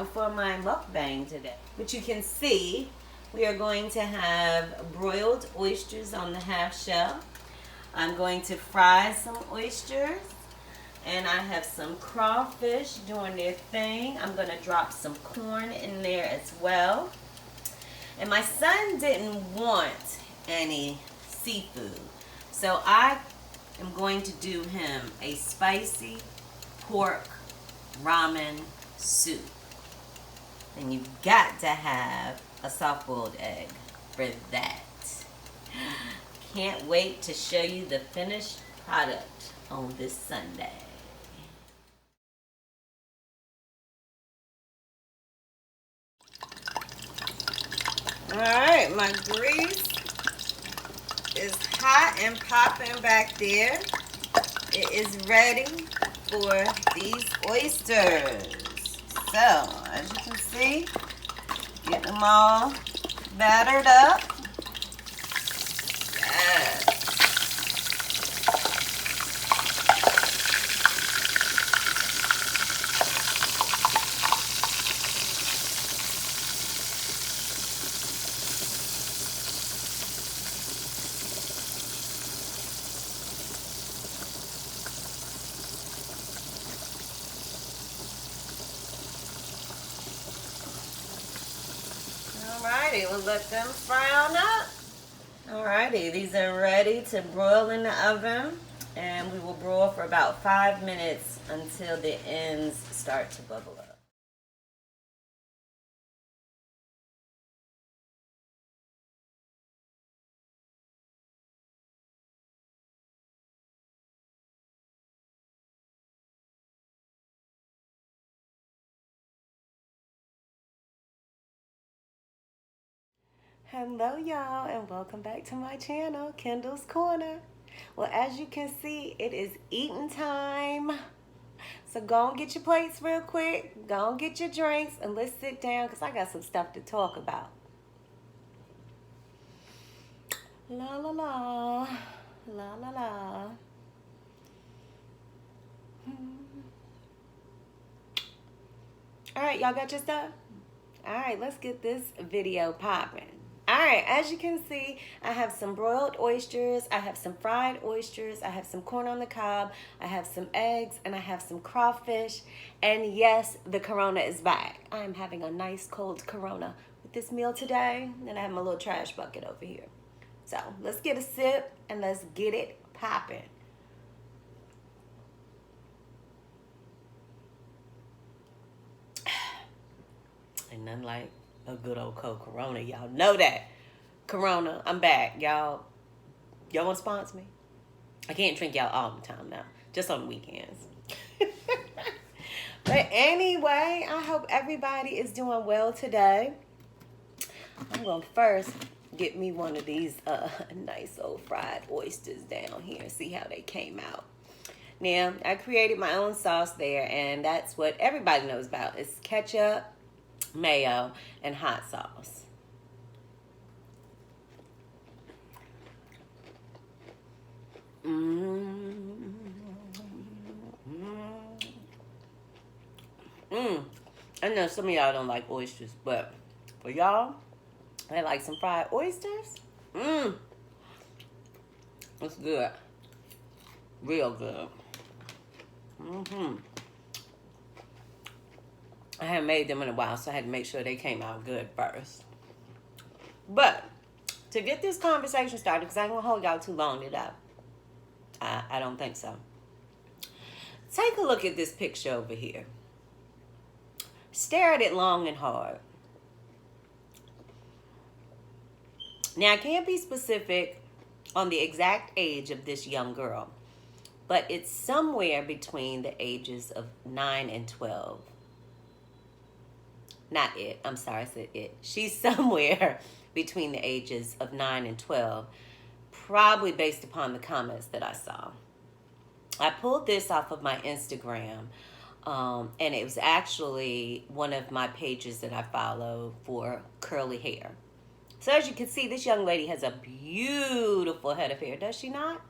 for my mukbang today. But you can see we are going to have broiled oysters on the half shell. I'm going to fry some oysters. And I have some crawfish doing their thing. I'm going to drop some corn in there as well. And my son didn't want any seafood. So I am going to do him a spicy pork ramen soup. And you've got to have a soft-boiled egg for that. Can't wait to show you the finished product on this Sunday. Alright, my grease is hot and popping back there. It is ready for these oysters. So, as you can see, get them all battered up. Yes. Alrighty, we'll let them fry on up. Alrighty, these are ready to broil in the oven, and we will broil for about 5 minutes until the ends start to bubble up. Hello y'all, and welcome back to my channel, Kendall's Corner. Well, as you can see, it is eating time. So go and get your plates real quick, go and get your drinks, and let's sit down because I got some stuff to talk about. La la la, la la la. All right, y'all got your stuff? All right, let's get this video popping. All right, as you can see, I have some broiled oysters, I have some fried oysters, I have some corn on the cob, I have some eggs, and I have some crawfish. And yes, the Corona is back. I am having a nice cold Corona with this meal today, and I have my little trash bucket over here. So let's get a sip and let's get it popping. Ain't nothing like a good old cold Corona. Y'all know that. Corona, I'm back. Y'all want to sponsor me? I can't drink y'all all the time now. Just on the weekends. But anyway, I hope everybody is doing well today. I'm going to first get me one of these nice old fried oysters down here. See how they came out. Now, I created my own sauce there, and that's what everybody knows about. It's ketchup, mayo, and hot sauce. I know some of y'all don't like oysters, but for y'all, I like some fried oysters. It's good. Real good. I haven't made them in a while, so I had to make sure they came out good first. But to get this conversation started, because I ain't gonna hold y'all too long today. I don't think so. Take a look at this picture over here. Stare at it long and hard. Now, I can't be specific on the exact age of this young girl, but it's somewhere between the ages of 9 and 12. Not it. I'm sorry, I said it. She's somewhere between the ages of 9 and 12, probably based upon the comments that I saw. I pulled this off of my Instagram, and it was actually one of my pages that I follow for curly hair. So as you can see, this young lady has a beautiful head of hair, does she not?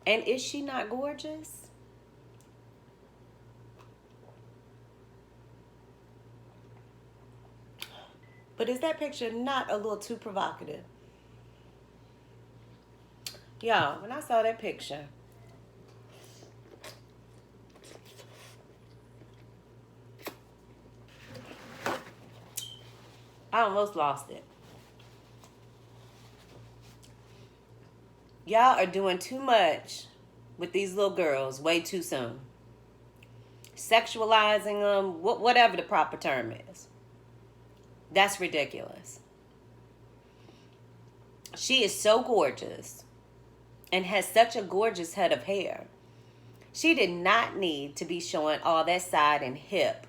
And is she not gorgeous? But is that picture not a little too provocative? Y'all, when I saw that picture, I almost lost it. Y'all are doing too much with these little girls way too soon. Sexualizing them, whatever the proper term is. That's ridiculous. She is so gorgeous and has such a gorgeous head of hair. She did not need to be showing all that side and hip.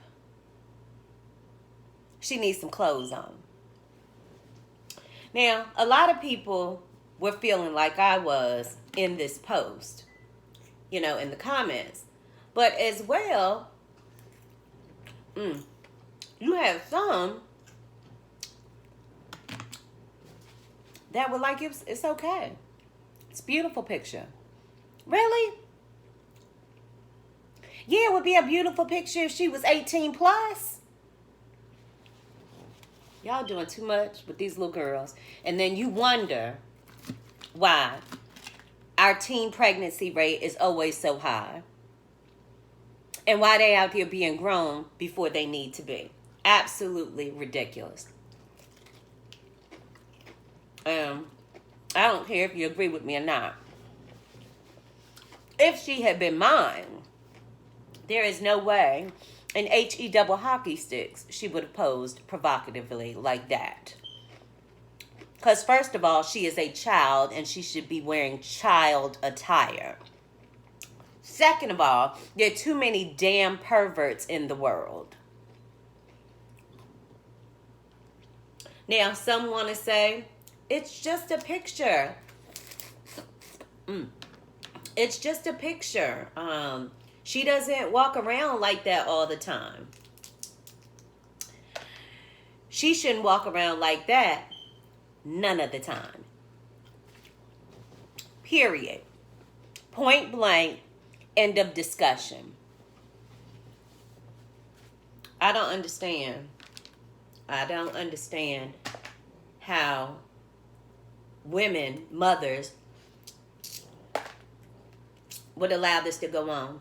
She needs some clothes on. Now, a lot of people were feeling like I was in this post, in the comments. But as well, you have some that were like, it's okay. It's a beautiful picture. Really? Yeah, it would be a beautiful picture if she was 18 plus. Y'all doing too much with these little girls. And then you wonder why our teen pregnancy rate is always so high. And why they out here being grown before they need to be. Absolutely ridiculous. I don't care if you agree with me or not. If she had been mine, there is no way in HE double hockey sticks she would have posed provocatively like that. Because first of all, she is a child and she should be wearing child attire. Second of all, there are too many damn perverts in the world. Now, some want to say, it's just a picture. It's just a picture. She doesn't walk around like that all the time. She shouldn't walk around like that none of the time. Period. Point blank. End of discussion. I don't understand how women, mothers, would allow this to go on.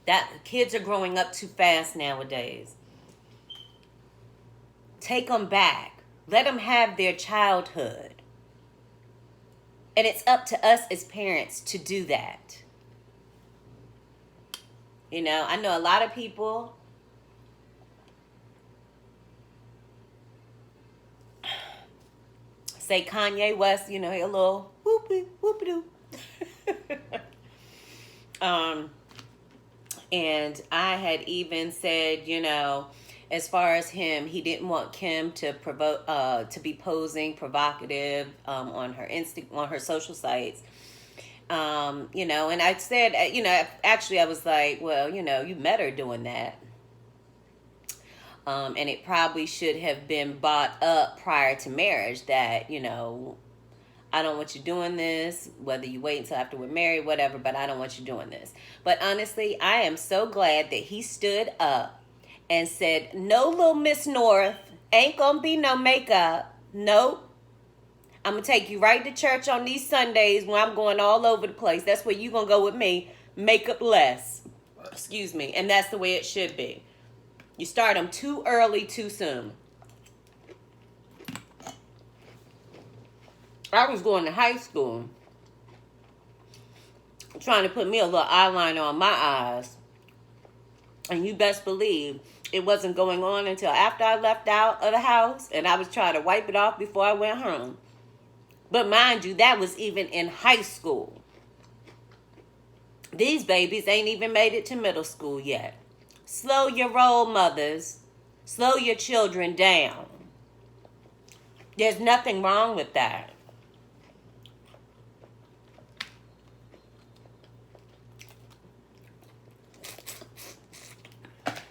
That kids are growing up too fast nowadays. Take them back. Let them have their childhood. And it's up to us as parents to do that. I know a lot of people say Kanye West, he a little whoopie-doo. And I had even said, as far as him, he didn't want Kim to be posing provocative on her social sites. And I said, actually I was like, well, you met her doing that. And it probably should have been brought up prior to marriage that, I don't want you doing this, whether you wait until after we're married, whatever, but I don't want you doing this. But honestly, I am so glad that he stood up and said, no, little Miss North, ain't gonna be no makeup. Nope. I'm gonna take you right to church on these Sundays when I'm going all over the place. That's where you gonna go with me. Makeup less. Excuse me. And that's the way it should be. You start them too early, too soon. I was going to high school trying to put me a little eyeliner on my eyes. And you best believe it wasn't going on until after I left out of the house and I was trying to wipe it off before I went home. But mind you, that was even in high school. These babies ain't even made it to middle school yet. Slow your roll, mothers. Slow your children down. There's nothing wrong with that.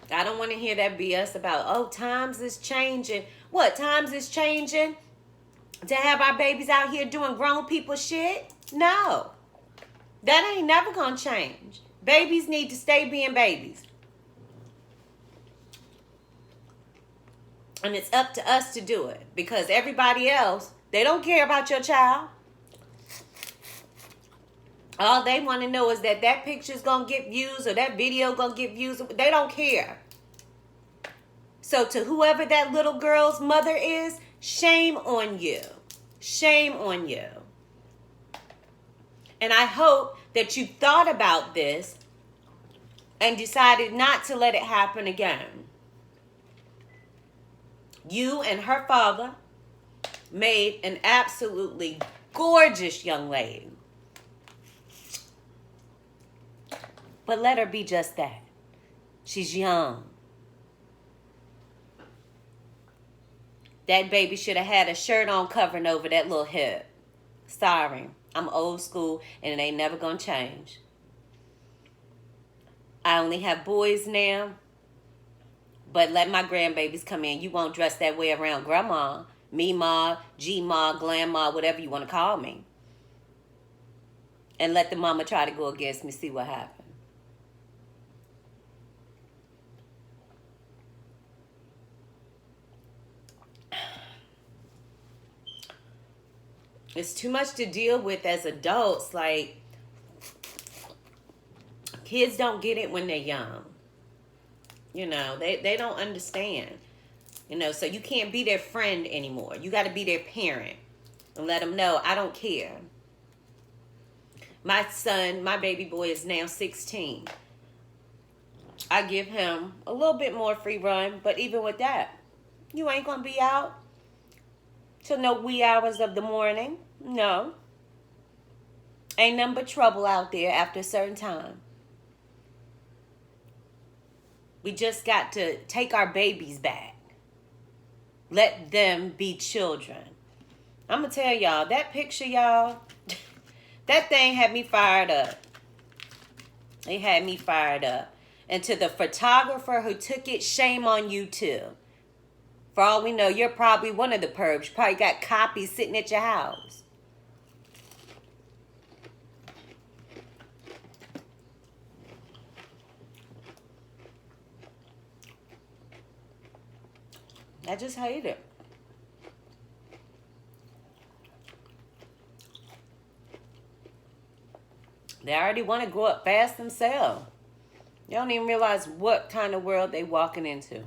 I don't want to hear that BS about, times is changing. What, times is changing? To have our babies out here doing grown people shit? No. That ain't never going to change. Babies need to stay being babies. And it's up to us to do it. Because everybody else, they don't care about your child. All they want to know is that that picture's going to get views or that video going to get views. They don't care. So to whoever that little girl's mother is, shame on you. Shame on you. And I hope that you thought about this and decided not to let it happen again. You and her father made an absolutely gorgeous young lady. But let her be just that. She's young. That baby should have had a shirt on covering over that little hip. Sorry, I'm old school and it ain't never gonna change. I only have boys now. But let my grandbabies come in. You won't dress that way around grandma, me-ma, G-ma, glam-ma, whatever you want to call me. And let the mama try to go against me, see what happens. It's too much to deal with as adults. Like, kids don't get it when they're young. You know, they don't understand. You know, so you can't be their friend anymore. You got to be their parent and let them know, I don't care. My son, my baby boy is now 16. I give him a little bit more free run, but even with that, you ain't going to be out till no wee hours of the morning. No. Ain't nothing but trouble out there after a certain time. We just got to take our babies back. Let them be children. I'm going to tell y'all, that picture, y'all, that thing had me fired up. It had me fired up. And to the photographer who took it, shame on you too. For all we know, you're probably one of the perps. You probably got copies sitting at your house. I just hate it. They already want to grow up fast themselves. You don't even realize what kind of world they walking into.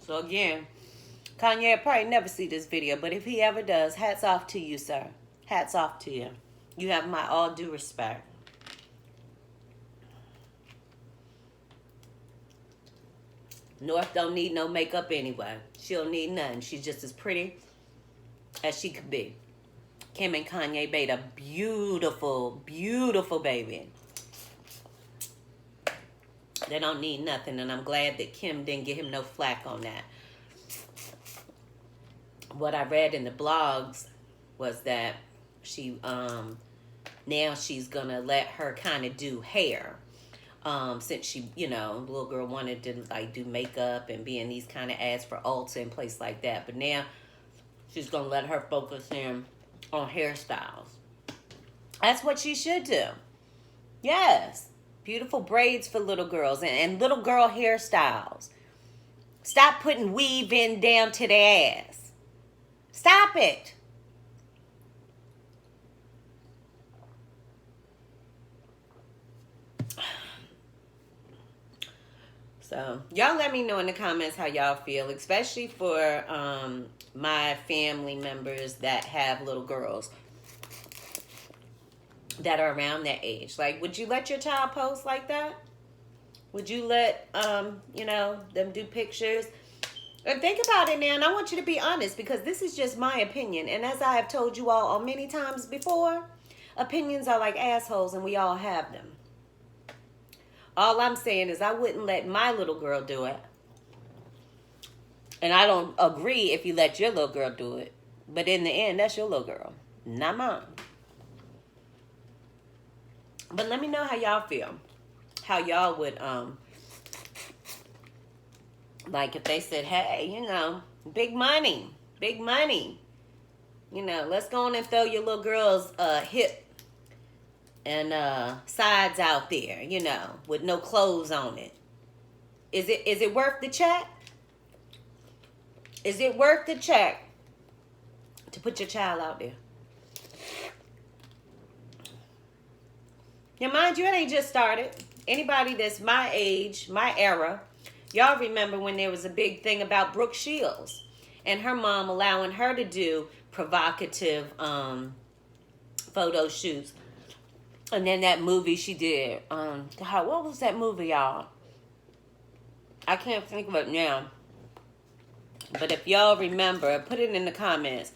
So again, Kanye probably never see this video, but if he ever does, hats off to you, sir. Hats off to you. You have my all due respect. North don't need no makeup anyway. She don't need nothing. She's just as pretty as she could be. Kim and Kanye made a beautiful, beautiful baby. They don't need nothing, and I'm glad that Kim didn't get him no flack on that. What I read in the blogs was that she now she's gonna let her kind of do hair. Since she, you know, the little girl wanted to like do makeup and be in these kind of ads for Ulta and places like that. But now she's going to let her focus in on hairstyles. That's what she should do. Yes. Beautiful braids for little girls and little girl hairstyles. Stop putting weave in down to the ass. Stop it. So, y'all let me know in the comments how y'all feel, especially for my family members that have little girls that are around that age. Like, would you let your child post like that? Would you let, you know, them do pictures? And think about it now, and I want you to be honest, because this is just my opinion. And as I have told you all many times before, opinions are like assholes, and we all have them. All I'm saying is I wouldn't let my little girl do it. And I don't agree if you let your little girl do it. But in the end, that's your little girl, not mine. But let me know how y'all feel. How y'all would, like if they said, hey, you know, big money. You know, let's go on and throw your little girl's hip and sides out there, you know, with no clothes on it. Is it worth the check? Is it worth the check to put your child out there? Now, mind you, it ain't just started. Anybody that's my age, my era, y'all remember when there was a big thing about Brooke Shields and her mom allowing her to do provocative photo shoots. And then that movie she did. God, what was that movie, y'all? I can't think of it now. But if y'all remember, put it in the comments.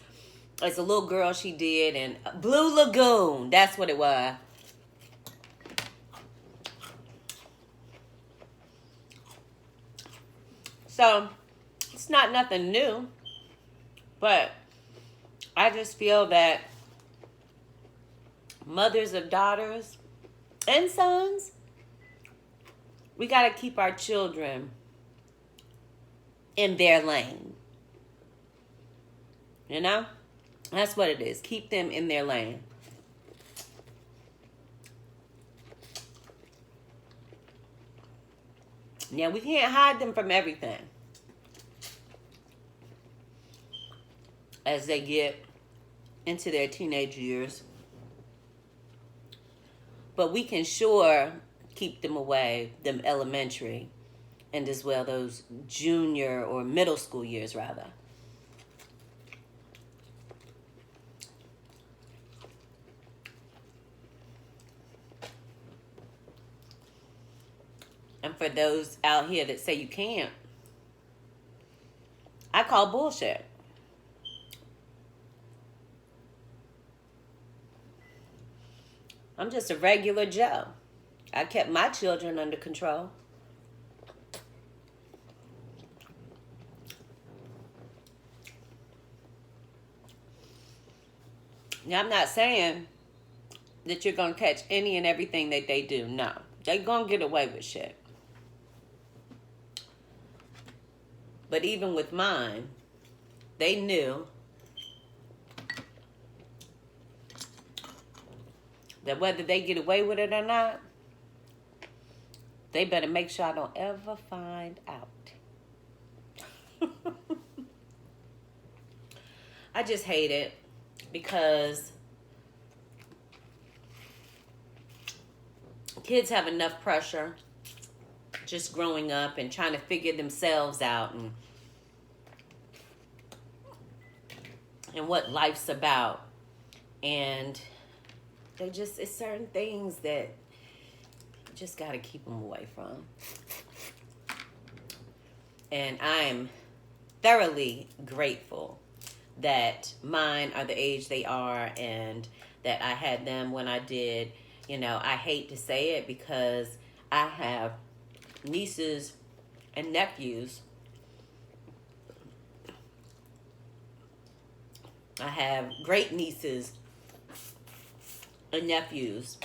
It's a little girl she did in Blue Lagoon. That's what it was. So, it's not nothing new. But I just feel that mothers of daughters and sons, we got to keep our children in their lane. You know? That's what it is. Keep them in their lane. Yeah, we can't hide them from everything as they get into their teenage years. But we can sure keep them away, them elementary, and as well those junior or middle school years, rather. And for those out here that say you can't, I call bullshit. I'm just a regular Joe. I kept my children under control. Now, I'm not saying that you're going to catch any and everything that they do. No. They're going to get away with shit. But even with mine, they knew that whether they get away with it or not, they better make sure I don't ever find out. I just hate it because kids have enough pressure just growing up and trying to figure themselves out and what life's about. And they just, it's certain things that you just got to keep them away from. And I'm thoroughly grateful that mine are the age they are and that I had them when I did. You know, I hate to say it because I have nieces and nephews. I have great nieces and nephews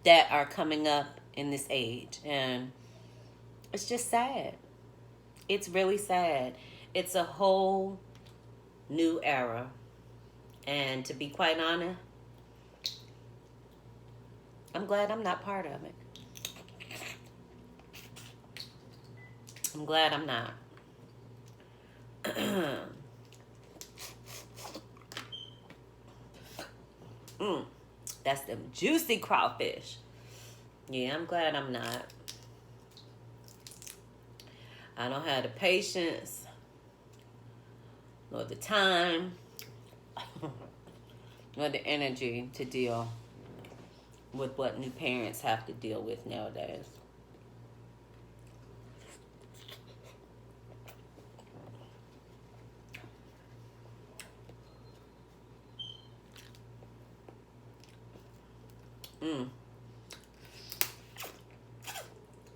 that are coming up in this age. And it's just sad. It's really sad. It's a whole new era. And to be quite honest, I'm glad I'm not part of it. I'm glad I'm not. That's them juicy crawfish. Yeah, I'm glad I'm not. I don't have the patience, nor the time, nor the energy to deal with what new parents have to deal with nowadays.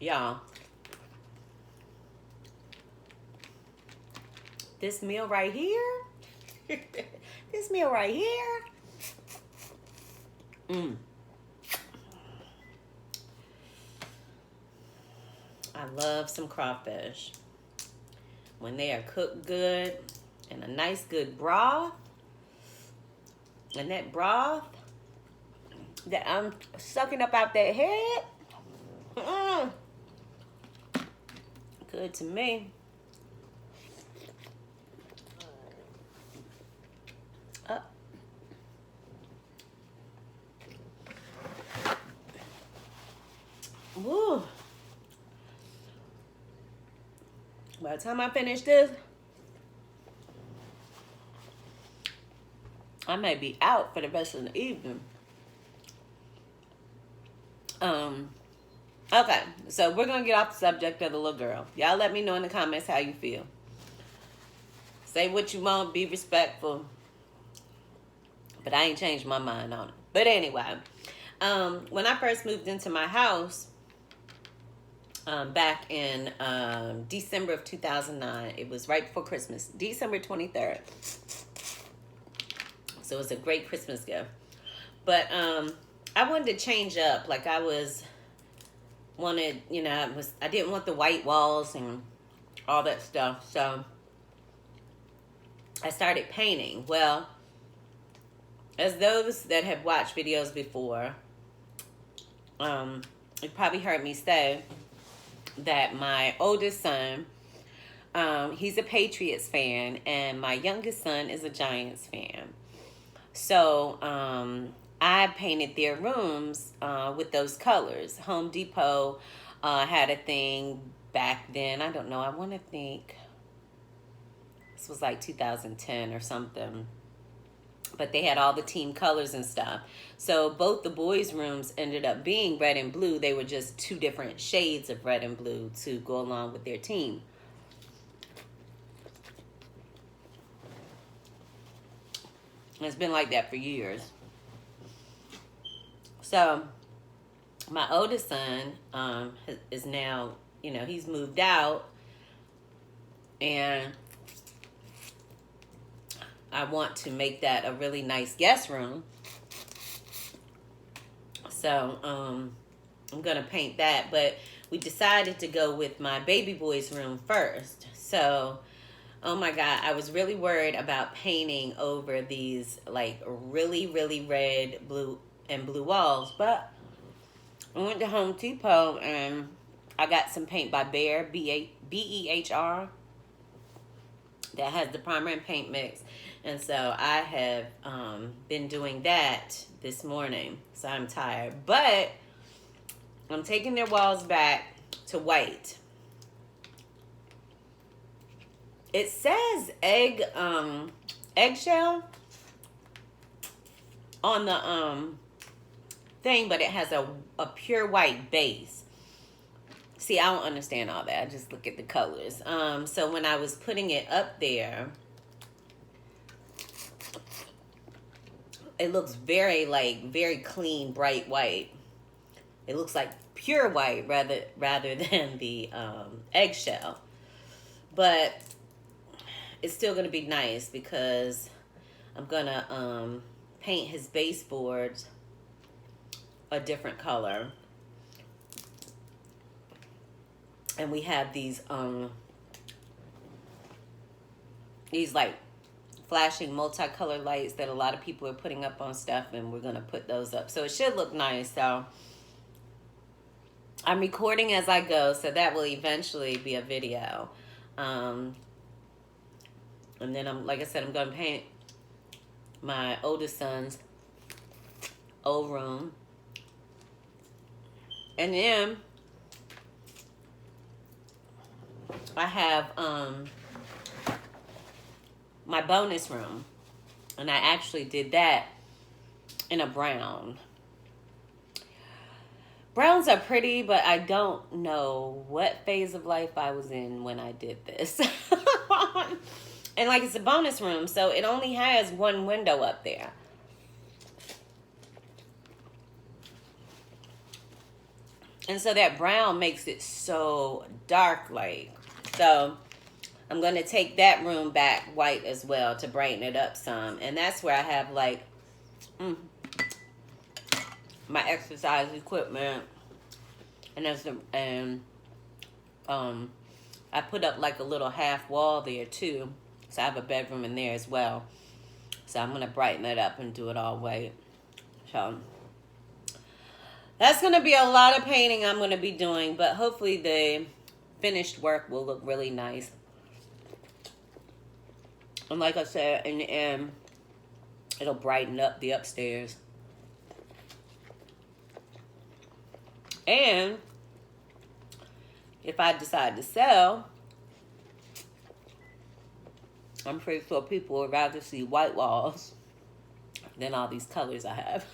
Y'all, this meal right here, this meal right here, I love some crawfish. When they are cooked good in a nice good broth, and that broth that I'm sucking up out that head. Mm. Good to me. Uh, woo. By the time I finish this, I may be out for the rest of the evening. Okay, so we're gonna get off the subject of the little girl. Y'all let me know in the comments how you feel. Say what you want, be respectful. But I ain't changed my mind on it. But anyway, when I first moved into my house, back in December of 2009, it was right before Christmas, December 23rd. So it was a great Christmas gift. But I wanted to change up. Like I didn't want the white walls and all that stuff. So I started painting. Well, as those that have watched videos before, you probably heard me say that my oldest son, he's a Patriots fan, and my youngest son is a Giants fan. So I painted their rooms with those colors. Home Depot had a thing back then. I don't know. I want to think this was like 2010 or something. But they had all the team colors and stuff. So both the boys' rooms ended up being red and blue. They were just two different shades of red and blue to go along with their team. It's been like that for years. So my oldest son is now, he's moved out, and I want to make that a really nice guest room. So I'm going to paint that. But we decided to go with my baby boy's room first. So, oh my God, I was really worried about painting over these like really, really red, blue, and blue walls. But I went to Home Depot and I got some paint by Behr, B-E-H-R, that has the primer and paint mix. And so I have been doing that this morning. So I'm tired. But I'm taking their walls back to white. It says eggshell on the thing, but it has a pure white base. See, I don't understand all that. I just look at the colors. So when I was putting it up there, it looks very clean, bright white. It looks like pure white rather than the eggshell. But it's still going to be nice because I'm going to paint his baseboards a different color. And we have these like flashing multicolored lights that a lot of people are putting up on stuff, and we're going to put those up. So it should look nice. So I'm recording as I go, so that will eventually be a video. And then like I said, I'm going to paint my oldest son's old room. And then I have my bonus room, and I actually did that in a brown. Browns are pretty, but I don't know what phase of life I was in when I did this. And like, it's a bonus room, so it only has one window up there. And so that brown makes it so dark like. So I'm going to take that room back white as well to brighten it up some. And that's where I have like my exercise equipment. And I put up like a little half wall there too. So I have a bedroom in there as well. So I'm going to brighten it up and do it all white. So That's going to be a lot of painting I'm going to be doing, but hopefully the finished work will look really nice. And like I said, in the end, it'll brighten up the upstairs. And if I decide to sell, I'm pretty sure people would rather see white walls than all these colors I have.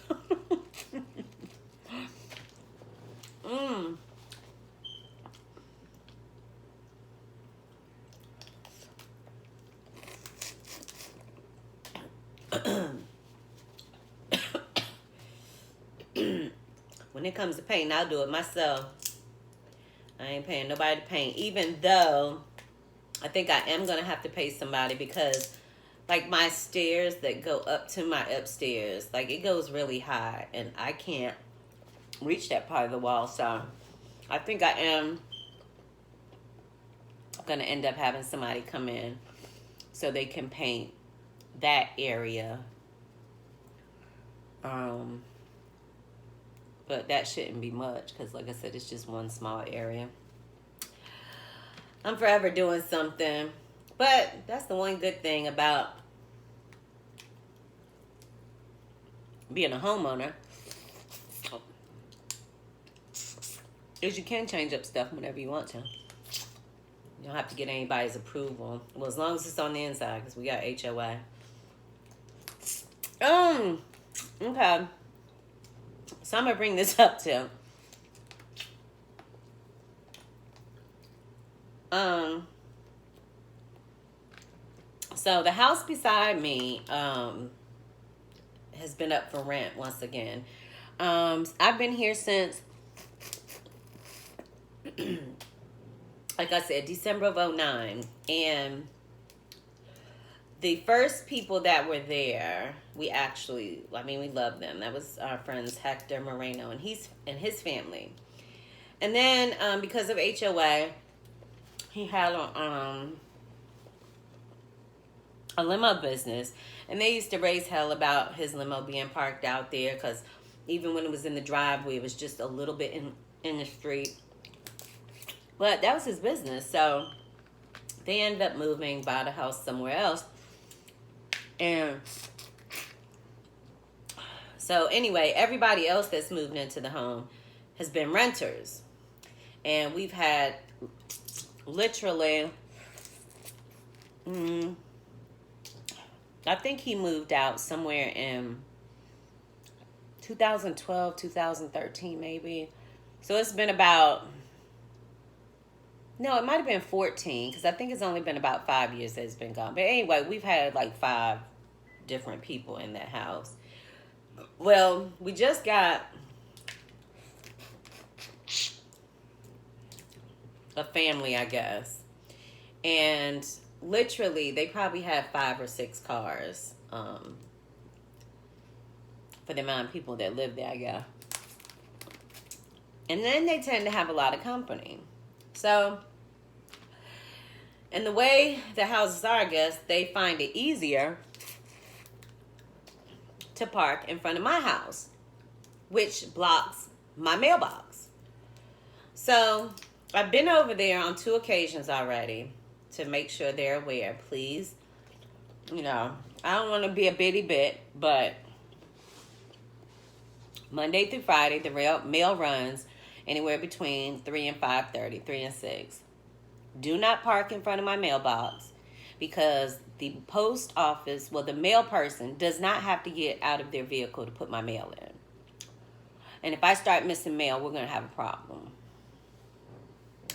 When it comes to painting, I'll do it myself. I ain't paying nobody to paint, even though I think I am going to have to pay somebody because, like, my stairs that go up to my upstairs, like, it goes really high, and I can't reach that part of the wall, so I think I am going to end up having somebody come in so they can paint that area. But that shouldn't be much because, like I said, it's just one small area. I'm forever doing something. But that's the one good thing about being a homeowner is you can change up stuff whenever you want to. You don't have to get anybody's approval. Well, as long as it's on the inside because we got HOA. Okay. So I'm going to bring this up too. So the house beside me has been up for rent once again. I've been here since, like I said, December of 2009. And the first people that were there, we love them. That was our friends Hector Moreno and his family. And then because of HOA, he had a limo business, and they used to raise hell about his limo being parked out there because even when it was in the driveway, it was just a little bit in the street. But that was his business, so they ended up moving, bought a house somewhere else. And so anyway, everybody else that's moved into the home has been renters. And we've had literally, I think he moved out somewhere in 2012, 2013 maybe. So it's been about, no, it might have been 14 because I think it's only been about 5 years that it's been gone. But anyway, we've had like 5 different people in that house. Well, we just got a family, I guess. And literally, they probably have 5 or 6 cars for the amount of people that live there, I guess. And then they tend to have a lot of company. So, and the way the houses are, I guess, they find it easier to park in front of my house, which blocks my mailbox. So, I've been over there on 2 occasions already to make sure they're aware. Please, I don't want to be a bitty bit, but Monday through Friday, the mail runs anywhere between 3 and 5:30, 3 and 6. Do not park in front of my mailbox because the post office, the mail person does not have to get out of their vehicle to put my mail in. And if I start missing mail, we're going to have a problem.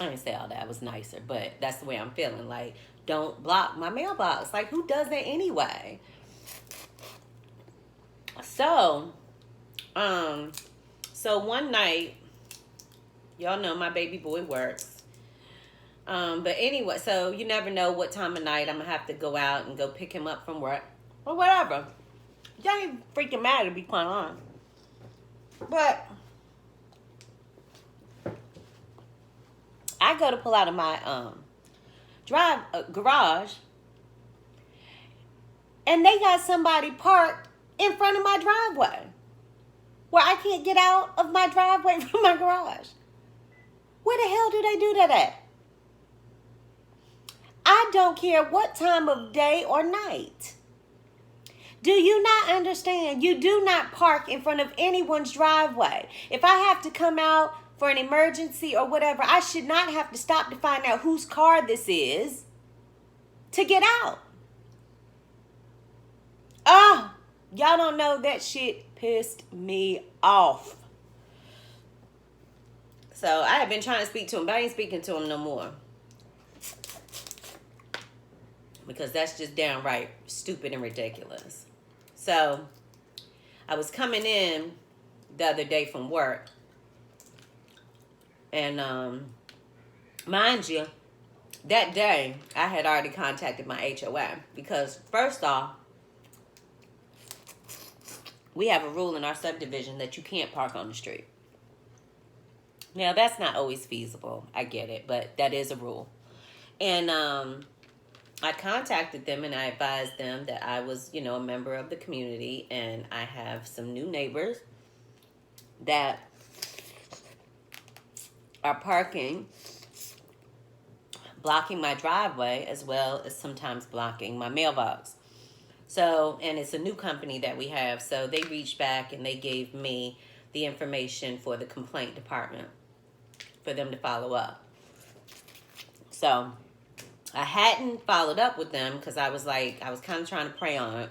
I didn't say all that. It was nicer, but that's the way I'm feeling. Like, don't block my mailbox. Like, who does that anyway? So one night, y'all know my baby boy works. But anyway, so you never know what time of night I'm going to have to go out and go pick him up from work or whatever. Y'all ain't freaking matter, to be quite honest. But I go to pull out of my garage, and they got somebody parked in front of my driveway. where I can't get out of my driveway from my garage. Where the hell do they do that at? I don't care what time of day or night. Do you not understand? You do not park in front of anyone's driveway. If I have to come out for an emergency or whatever, I should not have to stop to find out whose car this is to get out. Oh, y'all don't know, that shit pissed me off. So I have been trying to speak to him, but I ain't speaking to him no more. Because that's just downright stupid and ridiculous. So I was coming in the other day from work. And mind you, that day I had already contacted my HOA. Because first off, we have a rule in our subdivision that you can't park on the street. Now, that's not always feasible. I get it, but that is a rule. And I contacted them and I advised them that I was, a member of the community, and I have some new neighbors that are parking, blocking my driveway, as well as sometimes blocking my mailbox. So, and it's a new company that we have, so they reached back and they gave me the information for the complaint department for them to follow up. So I hadn't followed up with them because I was kind of trying to prey on it,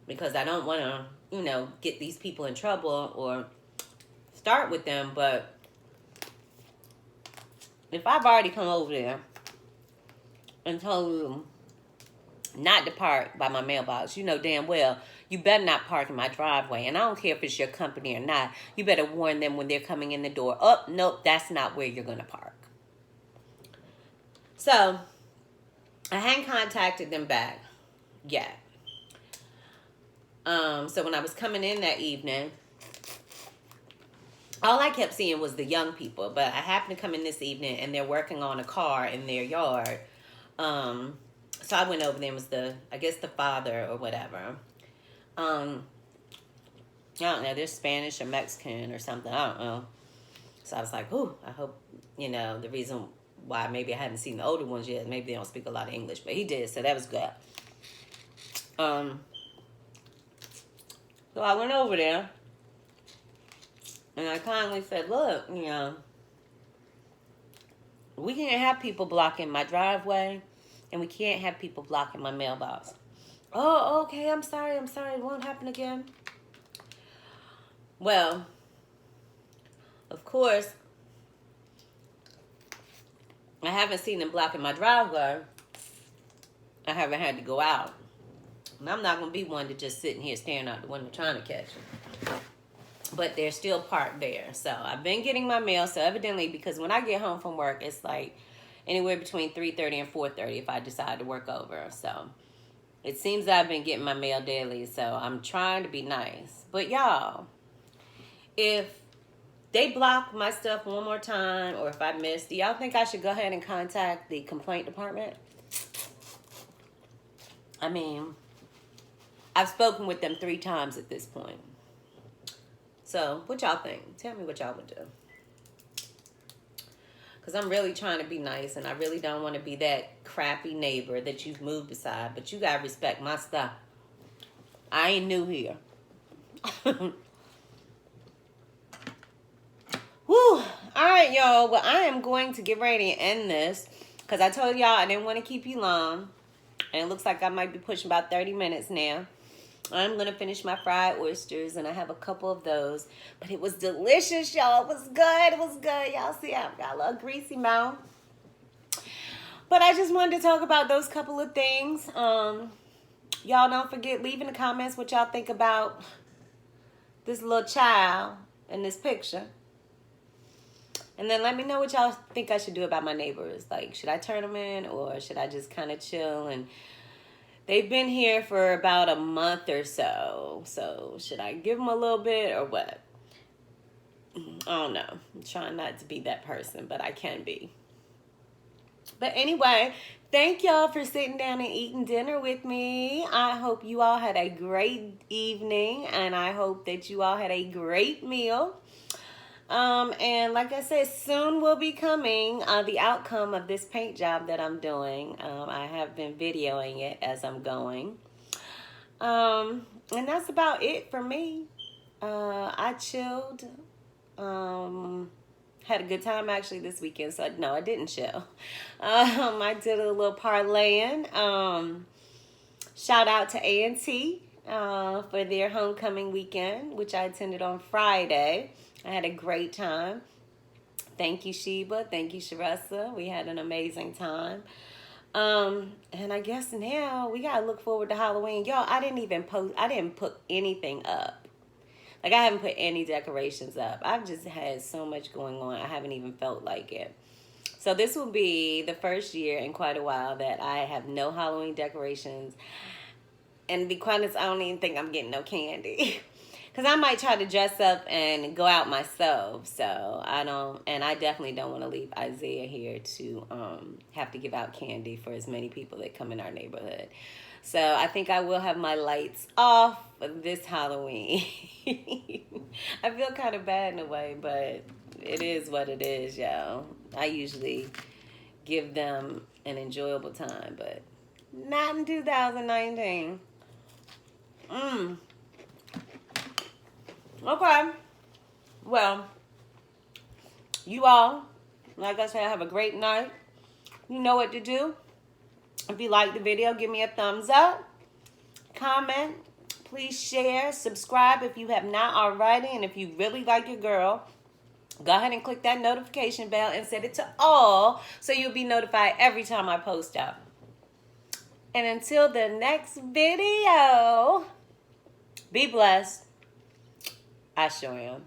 because I don't want to, get these people in trouble or start with them. But if I've already come over there and told them not to park by my mailbox, you know damn well you better not park in my driveway. And I don't care if it's your company or not. You better warn them when they're coming in the door. Oh, nope, that's not where you're going to park. So I hadn't contacted them back yet. So when I was coming in that evening, all I kept seeing was the young people. But I happened to come in this evening and they're working on a car in their yard. So I went over there. It was the father or whatever. I don't know. They're Spanish or Mexican or something. I don't know. So I was like, ooh, I hope, the reason why maybe I hadn't seen the older ones yet. Maybe they don't speak a lot of English, but he did. So that was good. So I went over there and I kindly said, look, we can't have people blocking my driveway. And we can't have people blocking my mailbox. Oh, okay, I'm sorry. It won't happen again. Well, of course, I haven't seen them blocking my driveway. I haven't had to go out. And I'm not going to be one to just sitting here staring out the window trying to catch them. But they're still parked there. So I've been getting my mail. So evidently, because when I get home from work, it's like anywhere between 3:30 and 4:30 if I decide to work over. So it seems that I've been getting my mail daily. So I'm trying to be nice. But y'all, if they block my stuff one more time, or if I miss, do y'all think I should go ahead and contact the complaint department? I mean, I've spoken with them 3 times at this point. So what y'all think? Tell me what y'all would do. Because I'm really trying to be nice, and I really don't want to be that crappy neighbor that you've moved beside. But you got to respect my stuff. I ain't new here. Whew. All right, y'all. Well, I am going to get ready to end this, because I told y'all I didn't want to keep you long. And it looks like I might be pushing about 30 minutes now. I'm going to finish my fried oysters, and I have a couple of those. But it was delicious, y'all. It was good. It was good. Y'all see, I've got a little greasy mouth. But I just wanted to talk about those couple of things. Y'all don't forget, leave in the comments what y'all think about this little child in this picture. And then let me know what y'all think I should do about my neighbors. Like, should I turn them in, or should I just kind of chill? And they've been here for about a month or so. So should I give them a little bit or what? I don't know. I'm trying not to be that person, but I can be. But anyway, Thank y'all for sitting down and eating dinner with me. I hope you all had a great evening, and I hope that you all had a great meal. And like I said, soon will be coming the outcome of this paint job that I'm doing. I have been videoing it as I'm going. And that's about it for me. I chilled. Had a good time actually this weekend. So no, I didn't chill. I did a little parlaying. Shout out to A&T for their homecoming weekend, which I attended on Friday. I had a great time. Thank you, Sheba. Thank you, Sharessa. We had an amazing time. And I guess now we gotta look forward to Halloween. Y'all, I didn't put anything up. Like, I haven't put any decorations up. I've just had so much going on. I haven't even felt like it. So this will be the first year in quite a while that I have no Halloween decorations. And to be quite honest, I don't even think I'm getting no candy. Because I might try to dress up and go out myself. So I definitely don't want to leave Isaiah here to have to give out candy for as many people that come in our neighborhood. So I think I will have my lights off this Halloween. I feel kind of bad in a way, but it is what it is, y'all. I usually give them an enjoyable time, but not in 2019. Okay. Well, you all, like I said, have a great night. You know what to do. If you like the video, give me a thumbs up. Comment. Please share. Subscribe if you have not already. And if you really like your girl, go ahead and click that notification bell and set it to all so you'll be notified every time I post up. And until the next video, be blessed. I sure am.